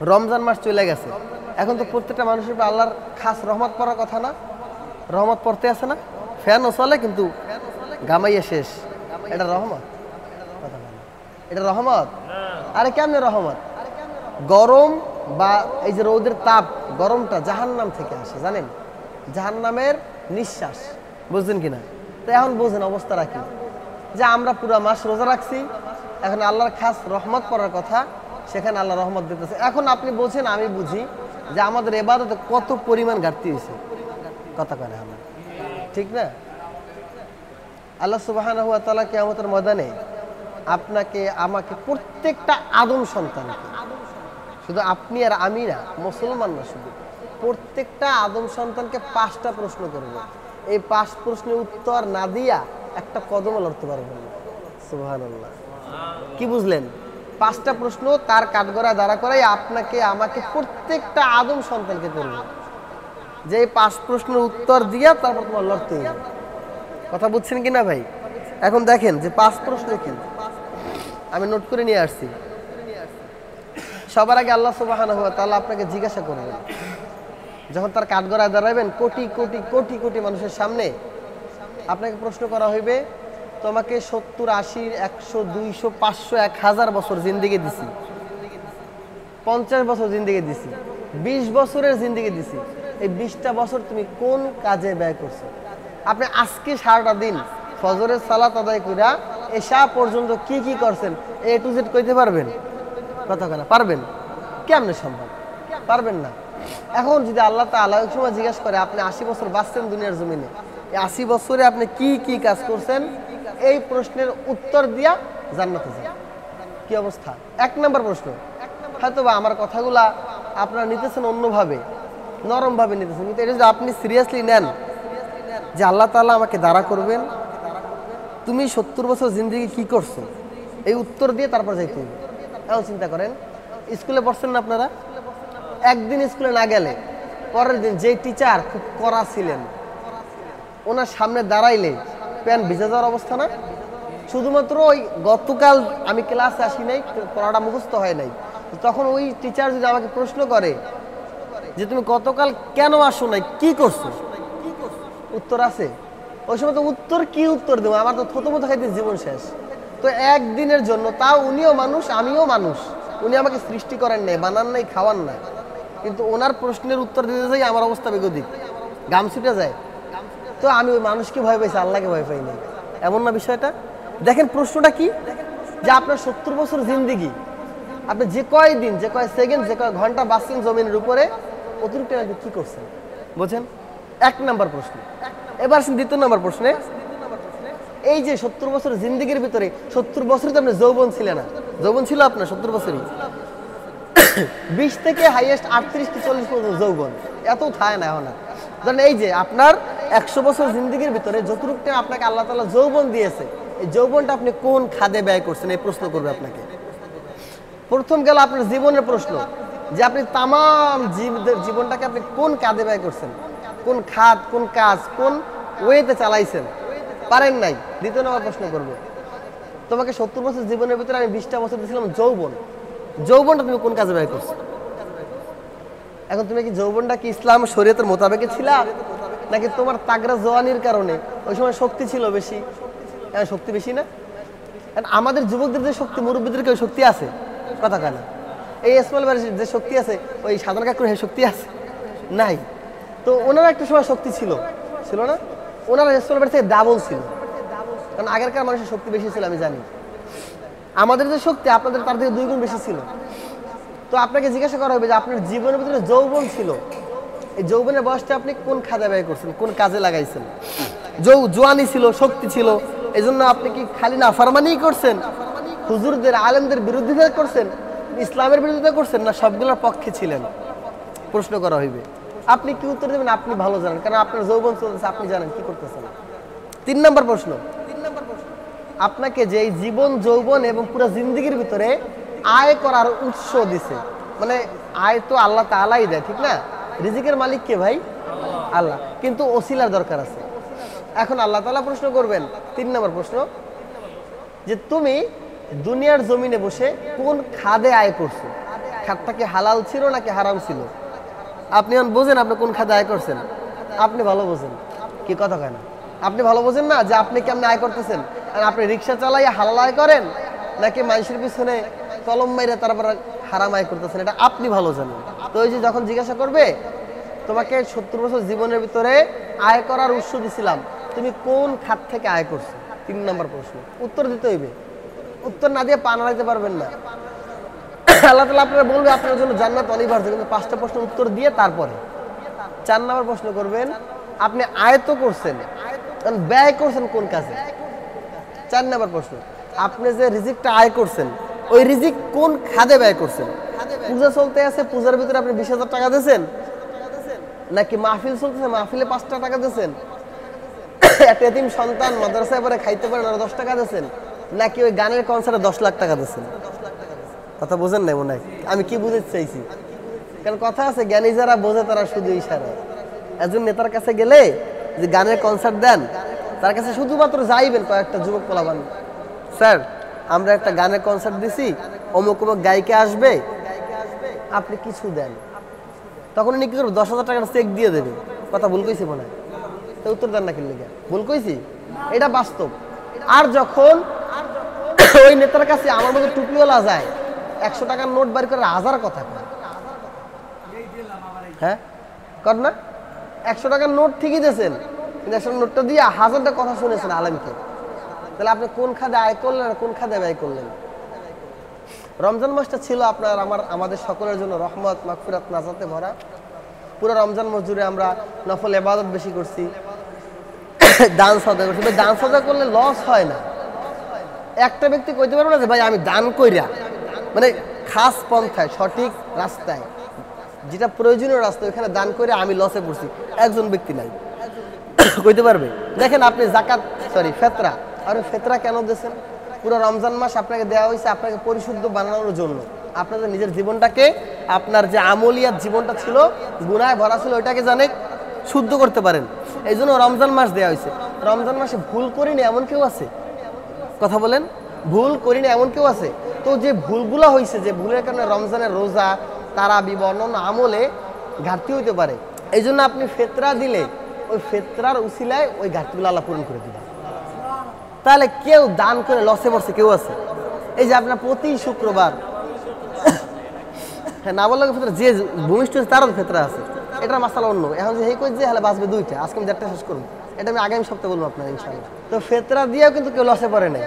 রমজান মাস চলে গেছে, এখন তো প্রত্যেকটা মানুষের উপর আল্লাহর খাস রহমত পড়ার কথা না? রহমত পড়তে আছে না? ফ্যানও চলে কিন্তু গামাইয়া শেষ। এটা রহমত? কথা বলে এটা রহমত? আরে কেমনে রহমত? গরম বা এই যে রোদের তাপ, গরমটা জাহান্নাম থেকে আসে, জানেন? জাহান্নামের নিঃশ্বাস, বুঝছেন কিনা? তো এখন বোঝেন অবস্থা রাখি যে আমরা পুরো মাস রোজা রাখছি, এখন আল্লাহর খাস রহমত পড়ার কথা, সেখানে আল্লাহ রহমত দিতেছে। এখন আপনি বোঝেন, আমি বুঝি যে আমাদের ইবাদতে কত পরিমাণ ঘাটতি হয়েছে। কথা কয় না আমরা, ঠিক না? আল্লাহ সুবহানাহু ওয়া তাআলা কিয়ামতের ময়দানে আপনাকে আমাকে প্রত্যেকটা আদম সন্তানকে, শুধু আপনি আর আমি না, মুসলমান না, শুধু প্রত্যেকটা আদম সন্তানকে 5টা প্রশ্ন করবে। এই 5 প্রশ্নের উত্তর না দিয়া একটা কদমও লড়তে পারবেন না। সুবহানাল্লাহ। কি বুঝলেন? 5টা প্রশ্ন তার কাঠগড়ায় দাঁড়া করাই আপনাকে আমাকে প্রত্যেকটা আদম সন্তানকে করবে, যে এই 5 প্রশ্নের উত্তর দিয়া তারপর তোমার লড়তে হবে। কথা বুঝছেন কিনা ভাই? এখন দেখেন যে 5 প্রশ্ন কি, আমি নোট করে নিয়ে আসছি। সবার আগে আল্লাহ সুবহানাহু ওয়া তাআলা আপনাকে জিজ্ঞাসা করবেন, যখন তার কাঠগড়ায় দাঁড়াবেন কোটি কোটি কোটি কোটি মানুষের সামনে, আপনাকে প্রশ্ন করা হইবে, তোমাকে 70, 80, 100, 200, 500, 1000 বছর জিন্দেগি দিছি, 50 বছর জিন্দেগি দিছি, 20 বছরের জিন্দেগি দিছি, এই 20টা বছর তুমি কোন কাজে ব্যয় করছো? আপনি আজকে সারাটা দিন ফজরের সালাত আদায় কইরা এশা পর্যন্ত কি কি করছেন, এ টু জেড কইতে পারবেন? কথা কেনা পারবেন? কেমনে সম্ভব? পারবেন না। এখন যদি আল্লাহ তাআলা ওই সময় জিজ্ঞাসা করে, আপনি 80 বছর বাঁচছেন দুনিয়ার জমিনে, এই 80 বছরে আপনি কি কি কাজ করছেন, এই প্রশ্নের উত্তর দিয়া জান্নাতে যান, কি অবস্থা? 1 নম্বর প্রশ্ন। হয়তো বা আমার কথাগুলা আপনারা নিতেছেন অন্যভাবে, নরমভাবে নিতেছেন, কিন্তু এটা যদি আপনি সিরিয়াসলি নেন যে আল্লাহ তাআলা আমাকে দাঁড়া করবেন, তুমি 70 বছর জিন্দেগি কি করছো, এই উত্তর দিয়ে তারপর যাইতে হবে। এখন চিন্তা করেন, স্কুলে পড়ছেন না আপনারা? একদিন স্কুলে না গেলে পরের দিন যে টিচার খুব কড়া ছিলেন, ওনার সামনে দাঁড়াইলে প্যান ভিজে যাওয়ার অবস্থা না? শুধুমাত্র ওই গতকাল আমি ক্লাসে আসি নাই, পড়াটা মুখস্থ হয় নাই, তখন ওই টিচার যদি আমাকে প্রশ্ন করে যে তুমি গতকাল কেন আসো নাই, কি করছো, উত্তর আছে? ওই সময় তো উত্তর কি উত্তর দেবো? আমার তো থতমত খাইতে জীবন শেষ। তো একদিনের জন্য, তাও উনিও মানুষ আমিও মানুষ, উনি আমাকে সৃষ্টি করেন নাই, বানান নাই, খাওয়ান নাই, কিন্তু ওনার প্রশ্নের উত্তর দিতে যাই আমার অবস্থা বেগতিক, গাম ছুটে যায়। তো আমি ওই মানুষকে ভয় পাইছি, আল্লাহকে ভয় পাই নাই, এমন না বিষয়টা? দেখেন প্রশ্নটা কি, যে আপনার 70 বছর জিন্দেগি, আপনি যে কয় দিন, যে কয় সেকেন্ড, যে কয় ঘন্টা বাঁচছেন জমিনের উপরে, অতিরিক্ত আপনি কি করছেন? বোঝেন? 1 নম্বর প্রশ্ন। এবার 2 নম্বর প্রশ্নে, এই যে 70 বছর জিন্দেগির ভিতরে 70 বছরই তো আপনি যৌবন ছিলেন না, যৌবন ছিল আপনার 70 বছরই, 20 থেকে হাইয়েস্ট 38 কি 40 পর্যন্ত যৌবন, এত থাকে না এখন। ধরেন এই যে আপনার 100 বছর জিন্দেগির ভিতরে যতটুকু আপনাকে আল্লাহ তাআলা যৌবন দিয়েছে, এই যৌবনটা আপনি কোন খাদে ব্যয় করছেন, এই প্রশ্ন করবে আপনাকে। প্রথম গেল আপনার জীবনের প্রশ্ন, যে আপনি তাম জীবনটাকে আপনি কোন কাজে ব্যয় করছেন, কোন খাত, কোন কাজ, কোন ওয়েতে চালাইছেন, পারেন নাই। 2 নম্বর প্রশ্ন করবে, তোমাকে 70 বছর জীবনের ভিতরে আমি 20টা বছর দিয়েছিলাম যৌবন, যৌবনটা তুমি কোন কাজে ব্যয় করছো? এখন তুমি কি যৌবনটা কি ইসলাম শরীয়তের মোতাবেকে ছিলা, নাকি তোমার তাগড়া জওয়ানির কারণে ওই সময় শক্তি ছিল বেশি, এখন শক্তি বেশি না? আমাদের যুবকদের যে শক্তি, মুরব্বীদের কি ওই শক্তি আছে? কথা কেনা? এই ইসমাইল ভাইয়ের যে শক্তি আছে, ওই সাধারণ কাকুর এই শক্তি আছে? নাই। তো ওনারা একটা সময় শক্তি ছিল, ছিল না? ওনারা ইসমাইল ভাইয়ের থেকে ডাবল ছিল, কারণ আগেরকার মানুষের শক্তি বেশি ছিল, আমি জানি। আমাদের যে শক্তি আপনাদের তার থেকে 2 গুণ বেশি ছিল। তো আপনাকে জিজ্ঞাসা করা হবে যে আপনার জীবনের ভিতরে যৌবন ছিল, এই যৌবনের বয়সটা আপনি কোন খাদে ব্যয় করছেন, কোন কাজে লাগাইছেন? জোয়ানি ছিল, শক্তি ছিল, এই জন্য আপনি কি খালি নাফরমানি করছেন, হুজুরদের আলেমদের বিরোধিতা করছেন, ইসলামের বিরোধিতা করছেন, না সবগুলোর পক্ষে ছিলেন? প্রশ্ন করা হইবে। আপনি কি উত্তর দেবেন? আপনি ভালো জানেন, কারণ আপনার যৌবন চলতেছে, আপনি জানেন কি করতেছেন। 3 নম্বর প্রশ্ন, আপনাকে যে এই জীবন, যৌবন এবং পুরো জিন্দেগির ভিতরে আয় করার উৎস দিছে, মানে আয় তো আল্লাহ তাআলাই দেয়, ঠিক না? রিজিকের মালিক কে ভাই? আল্লাহ, কিন্তু ওসিলার দরকার আছে। এখন আল্লাহ তাআলা প্রশ্ন করবেন, 3 নম্বর প্রশ্ন, যে তুমি দুনিয়ার জমিনে বসে কোন খাদে আয় করছো? খাতটা কি হালাল ছিল নাকি হারাম ছিল? আপনি এখন বোঝেন আপনি কোন খাতে আয় করছেন? আপনি ভালো বোঝেন, কি কথা কয় না? আপনি ভালো বোঝেন না যে আপনি কেমন আয় করতেছেন? আর আপনি রিক্সা চালাইয়া হালাল আয় করেন নাকি মানুষের পিছনে কলম মাইরে তারপর হারাম আয় করতেছেন, এটা আপনি ভালো জানেন। তো ওই যে যখন জিজ্ঞাসা করবে তোমাকে 70 বছর জীবনের ভিতরে আয় করার উৎস দিছিলাম, তুমি কোন খাত থেকে আয় করছো? 3 নম্বর প্রশ্ন, উত্তর দিতে হইবে। উত্তর না দিয়ে পা নাড়াইতে পারবেন না। আল্লাহ তাআলা আপনারা বলবে আপনার জন্য জান্নাত অনিবার্য, কিন্তু 5টা প্রশ্নের উত্তর দিয়ে তারপরে 4 নম্বর প্রশ্ন করবেন, আপনি আয় তো করছেন, ব্যয় করছেন কোন কাজে? 4 নম্বর প্রশ্ন, আপনি যে রিজিকটা আয় করছেন ওই রিজিক কোন খাদে ব্যয় করছেন? পূজা চলতে আছে, পূজার ভিতরে আপনি 20,000 টাকা দিয়েছেন, নাকি মাহফিল চলতেছে মাহফিলে 5টা টাকা দিয়েছেন, একটা এতিম সন্তান মাদ্রাসায় পরে খাইতে পারে না 10 টাকা দিয়েছেন, নাকি ওই গানের কনসার্টে 10 লাখ টাকা দিয়েছেন? কথা বোঝেন নাই মনে হয়? আমি কি বুঝতে চাইছি? কারণ কথা আছে জ্ঞানী যারা বোঝে তারা শুধু ইশারা। একজন নেতার কাছে গেলে যে গানের কনসার্ট দেন, তার কাছে শুধুমাত্র যাইবেন কয়েকটা যুবক পোলাপান, স্যার আমরা একটা গানের কনসার্ট দিছি, অমুক অমুক গায়িকা আসবে, আপনি কিছু দেন। তখন উনি কি করবো? 10,000 টাকার চেক দিয়ে দেবে। কথা ভুল কইছি মনে হয়? তো উত্তর দেন না কিনলে ভুল কইছি, এটা বাস্তব। আর যখন ওই নেতার কাছে আমার মতো টুপিওয়ালা যায় 100 টাকার নোট বাড়ি করে 1000 কথা কয়, হ্যাঁ কর না? 100 টাকার নোট ঠিকই দিয়েছেন, কিন্তু 100 নোটটা দিয়ে 1000টা কথা শুনেছেন আলেমকে। তাহলে আপনি কোন খাদে আয় করলেন আর কোন খাদে ব্যয় করলেন? রমজান মাসটা ছিল আপনার আমাদের সকলের জন্য রহমত, মাগফিরাত, নাজাতে ভরা। পুরো রমজান মাস জুড়ে আমরা নফল ইবাদত বেশি করছি, দান সদকা করছি। দান সদকা করলে লস হয় না। একটা ব্যক্তি কইতে পারবে না যে ভাই আমি দান কইরা, মানে খাস পন্থায় সঠিক রাস্তায় যেটা প্রয়োজনীয় রাস্তা ওইখানে দান করে আমি লসে পড়ছি, একজন ব্যক্তি নাই কইতে পারবে। দেখেন আপনি জাকাত ফেতরা, আর ফেতরা কেন দিয়েছেন? পুরো রমজান মাস আপনাকে দেওয়া হয়েছে আপনাকে পরিশুদ্ধ বানানোর জন্য, আপনাদের নিজের জীবনটাকে, আপনার যে আমলিয়াত জীবনটা ছিল গুনায় ভরা ছিল ওইটাকে জানে শুদ্ধ করতে পারেন, এই জন্য রমজান মাস দেওয়া হয়েছে। রমজান মাসে ভুল করিনি এমন কেউ আছে? কথা বলেন, ভুল করিনি এমন কেউ আছে? তো যে ভুলগুলো হয়েছে, যে ভুলের কারণে রমজানের রোজা, তারাবি বা অন্যান্য আমলে ঘাটতি হইতে পারে, এই জন্য আপনি ফেতরা দিলে ওই ফেতরার উসিলায় ওই ঘাটতিগুলো আল্লাহ পূরণ করে দিবেন। তাহলে কেউ দান করে লসে পড়ছে কেউ আছে? এই যে আপনার প্রতি শুক্রবার, হ্যাঁ না বললে ফেতরা যে ভূমিষ্ঠ তারও ফেতরা আছে, এটার মাসালা অন্য। এখন যে কই যে হলে বাঁচবে 2টা, আজকে আমি 1টা শেষ করবো, এটা আমি আগামী সপ্তাহে বলবো আপনার ইনশাআল্লাহ। তো ফেতরা দিয়েও কিন্তু কেউ লসে পড়ে নাই,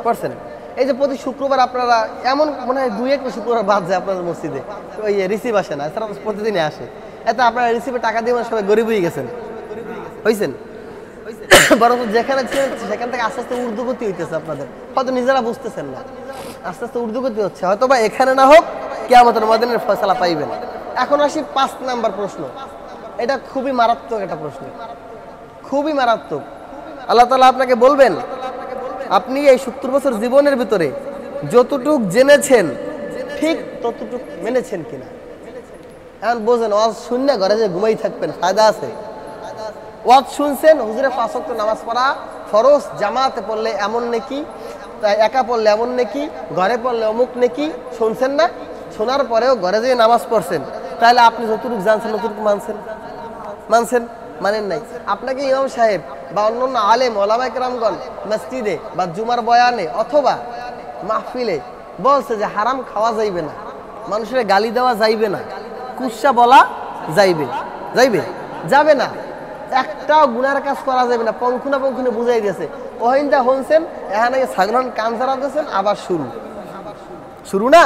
পড়ছেন? এই যে প্রতি শুক্রবার আপনারা এমন মনে হয় 2-1 শুক্রবার বাদ যায় আপনাদের মসজিদে ওই রিসিভ আসে না, এছাড়া প্রতিদিনই আসে। এত আপনারা রিসিভে টাকা দিয়ে সবাই গরিব হয়ে গেছেন, হয়েছেন? বরং যেখানে ছিলেন সেখান থেকে আস্তে আস্তে ঊর্ধ্বগতি হইতেছে আপনাদের, হয়তো নিজেরা বুঝতেছেন না, আস্তে আস্তে ঊর্ধ্বগতি হচ্ছে। হয়তো বা এখানে না হোক কিয়ামতের ময়দানের ফয়সালা পাইবেন। এখন আসি 5 নাম্বার প্রশ্ন, এটা খুবই মারাত্মক একটা প্রশ্ন, খুবই মারাত্মক। আল্লাহ তাআলা আপনাকে বলবেন আপনি এই 70 বছর জীবনের ভিতরে যতটুক জেনেছেন ঠিক ততটুক মেনেছেন কিনা। এখন বোঝেন, ওয়াজ শুনলে ঘরে যে ঘুমাই থাকবেন, ফায়দা আছে? ওয়াজ শুনছেন, হুজুরে 5 ওয়াক্ত নামাজ পড়া ফরজ, জামাতে পড়লে এমন নেকি, একা পড়লে এমন নেকি, ঘরে পড়লে অমুক নেকি, শুনছেন না? শোনার পরেও ঘরে যেয়ে নামাজ পড়ছেন, তাহলে আপনি যতটুকু জানছেন ততটুকু মানছেন? মানেন নাই। আপনাকে ইমাম সাহেব বা অন্যান্য আলেম ওলামায়ে কেরামগণ মসজিদে বা জুমার বয়ানে অথবা মাহফিলে বলছে যে হারাম খাওয়া যাইবে না, মানুষের গালি দেওয়া যাইবে না, কুৎসা বলা যাবে না, একটাও গুনার কাজ করা যাবে না, পঙ্খুনে বুঝাই দিয়েছে। ওহিন্দা হনছেন এখানে ছাগলন কান ছাড়া দিয়েছেন, আবার শুরু না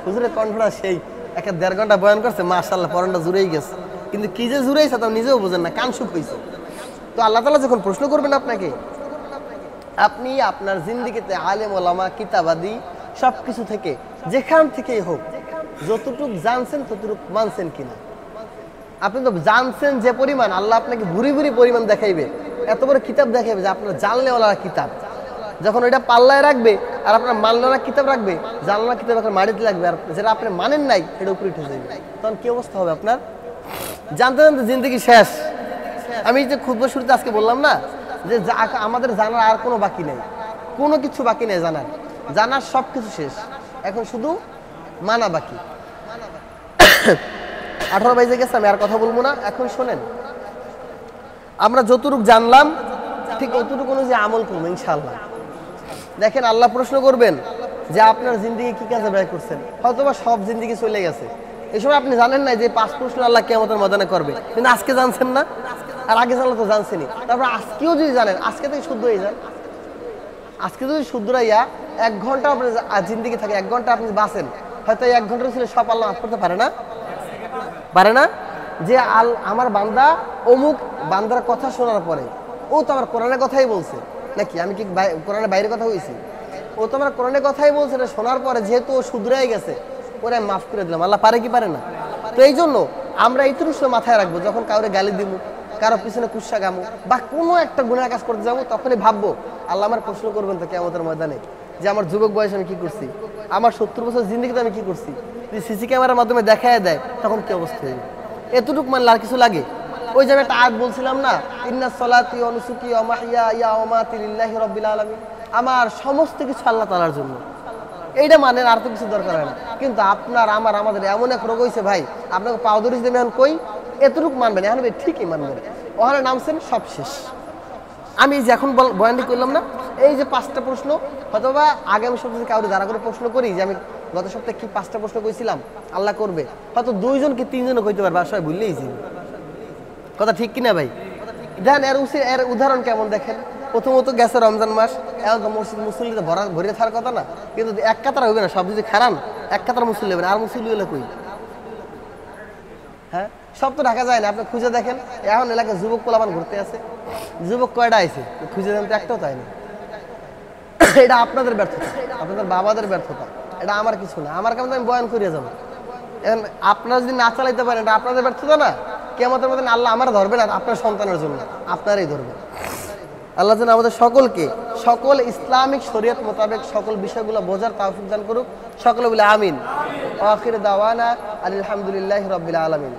হুজুরে কণ্ঠটা সেই 1.5 ঘন্টা বয়ান করছে, মাশাআল্লাহ পরনটা জুড়েই গেছে, কিন্তু কি যে জুড়েইছে তা নিজেও বোঝেন না, কান শুক হয়েছে। তো আল্লাহ তাআলা যখন প্রশ্ন করবেন আপনাকে, আপনি আপনার জিন্দেগিতে আলেম ওলামা কিতাবাদি সবকিছু থেকে যেখান থেকেই হোক যতটুক জানছেন ততটুক মানছেন কিনা। আপনি তো জানছেন যে পরিমাণ, আল্লাহ আপনাকে ভুরি পরিমাণ দেখাইবে, এত বড় কিতাব দেখাইবে যে আপনার জানলেওয়ালা কিতাব, যখন ওইটা পাল্লায় রাখবে আর আপনার মানলেওয়ালা কিতাব রাখবে, জানলেওয়ালা কিতাব এখন মাটিতে লাগবে, আর যেটা আপনি মানেন নাই এটা উপরে উঠে যাবে, তখন কি অবস্থা হবে আপনার? জানতে জিন্দগি শেষ। আমি যে খুতবা শুরুতে আজকে বললাম না যে আমাদের জানার আর কোনো বাকি নেই, কোনো কিছু বাকি নেই, জানার সব কিছু শেষ। এখন শুধু মানা বাকি। 18 বেজে গেছে, আমি আর কথা বলবো না। এখন শোনেন, আমরা যতটুকু জানলাম ঠিক অতটুকু অনুযায়ী আমল করবো ইনশাআল্লাহ। দেখেন, আল্লাহ প্রশ্ন করবেন যে আপনার জিন্দেগি কি কাজে ব্যয় করছেন। হয়তোবা সব জিন্দেগি চলে গেছে, এই সময় আপনি জানেন না যে 5 প্রশ্ন আল্লাহ কিয়ামতের ময়দানে করবে, কিন্তু আজকে জানছেন না, আর আগে জানলে তো জানছেনই। তারপর আজকেও যদি জানেন, আজকে থেকে শুদ্ধ হয়ে যান। আজকে যদি শুদ্ধ রাইয়া 1 ঘন্টা আপনার জিন্দেগি থাকে, 1 ঘন্টা আপনি বাঁচেন, হয়তো 1 ঘন্টা ছিল সব আল্লাহ মাফ করতে পারে না, পারে না? যে আমার বান্দা অমুক বান্দার কথা শোনার পরে ও তো আমার কোরআনের কথাই বলছে, নাকি আমি কি কোরআনের বাইরের কথা হয়েছি? ও তো আমার কোরআনের কথাই বলছে, না শোনার পরে যেহেতু ও শুধরাই গেছে, ওরা মাফ করে দিলাম। আল্লাহ পারে কি পারে না? তো এই জন্য আমরা এইটুকু সময় মাথায় রাখবো, যখন কাউরে গালি দিব, কারো পিছনে কুৎসা গামো, বা কোনো একটা গুনাহ কাজ করতে যাবো, তখনই ভাববো আল্লাহ আমার প্রশ্ন করবেন তো কিয়ামতের ময়দানে যে আমার যুবক বয়সে আমি কি করছি, আমার 70 বছর জিন্দেগিতে আমি কি করছি। যদি সিসি ক্যামেরার মাধ্যমে দেখায় দেয়, তখন কি অবস্থা হবে? এতটুকু মানলে আর কিছু লাগে? ওই যে আমি একটা আয়াত বলছিলাম না, ইন্নাস সালাতি ওয়া নুসুকি ওয়া মাহইয়ায়া ওয়া মামাতি লিল্লাহি রাব্বিল আলামিন, আমার সমস্ত কিছু আল্লাহ তাআলার জন্য। এইটা মানেন, আর তো কিছু দরকার হয় না। কিন্তু আপনার আমাদের এমন এক রোগ হয়েছে ভাই, আপনাকে পাও ধরিস দেবেন এখন কই, এতটুকু মানবেন, এখন ঠিকই মানবেন, ওখানে নামছেন সব শেষ। আমি যে এখন বয়ানটি করলাম না, এই যে 5টা প্রশ্ন, হয়তোবা আগামী সপ্তাহে কাউরে দাঁড়া করে প্রশ্ন করি যে আমি গত সপ্তাহে কি 5টা প্রশ্ন কইছিলাম, আল্লাহ করবে, হয়তো 2 জন কি 3 জনও কইতে পারবে, সবাই ভুললেইছি। কথা ঠিক কিনা ভাই? দেন এর উদাহরণ কেমন দেখেন। প্রথমত গেছে রমজান মাস, এখন তো মসজিদ মুসল্লিতে ভরে থাকার কথা না, কিন্তু 1 কাতার হবে না, সব যদি খারান 1 কাতার মুসল্লি হবে না, আর মুসল্লি হলে কই? হ্যাঁ, সব তো ঢাকা যায় না। আপনি খুঁজে দেখেন, এখন এলাকায় যুবক পোলাপান ঘুরতে আছে, যুবক কয়টা আছে খুঁজে দেন তো, একটাও তাই না। এটা আপনাদের ব্যর্থতা, আপনাদের বাবাদের ব্যর্থতা, এটা আমার কিছু না। আমার কারণে আমি বয়ান করিয়ে যাবো। এখন আপনারা যদি না চালাইতে পারেন, এটা আপনাদের ব্যর্থতা না। কিয়ামতের মধ্যে আল্লাহ আমার ধরবে না, আপনার সন্তানের জন্য আপনারাই ধরবেন। আল্লাহ যেন আমাদের সকলকে সকল ইসলামিক শরীয়ত মোতাবেক সকল বিষয়গুলো বোঝার তৌফিক দান করুক। সকলে বলে আমিন। আখির দাওয়ানা আলহামদুলিল্লাহি রাব্বিল আলামিন।